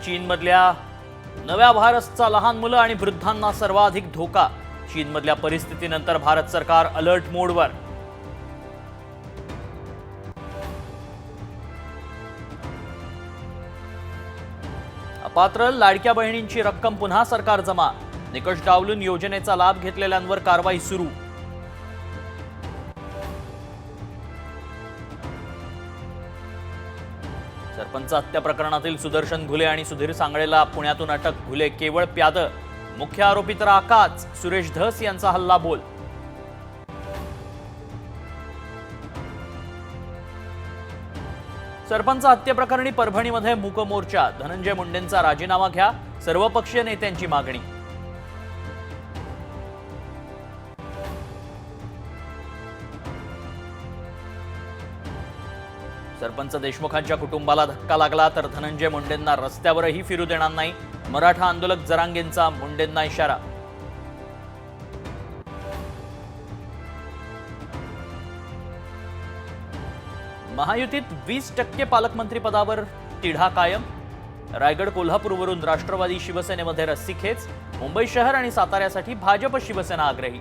चीनमधल्या नव्या व्हायरसचा लहान मुलं आणि वृद्धांना सर्वाधिक धोका. चीनमधल्या परिस्थितीनंतर भारत सरकार अलर्ट मोडवर. अपात्र लाडक्या बहिणींची रक्कम पुन्हा सरकार जमा. निकष डावलून योजनेचा लाभ घेतलेल्यांवर कारवाई सुरू. सरपंच हत्या प्रकरणातील सुदर्शन घुले आणि सुधीर सांगळेला पुण्यातून अटक. घुले केवळ प्याद, मुख्य आरोपी तर आकाच. सुरेश धस यांचा हल्ला बोल. सरपंच हत्येप्रकरणी परभणीमध्ये मूक मोर्चा. धनंजय मुंडेंचा राजीनामा घ्या, सर्वपक्षीय नेत्यांची मागणी. सरपंच देशमुखांच्या कुटुंबाला धक्का लागला तर धनंजय मुंडेंना रस्त्यावरही फिरू देणार नाही. मराठा आंदोलक जरांगेंचा मुंडेंना इशारा. महायुतीत 20% पालकमंत्री पदावर तिढा कायम. रायगड कोल्हापूरवरून राष्ट्रवादी शिवसेनेमध्ये रस्सीखेच. मुंबई शहर आणि साताऱ्यासाठी भाजप शिवसेना आग्रही.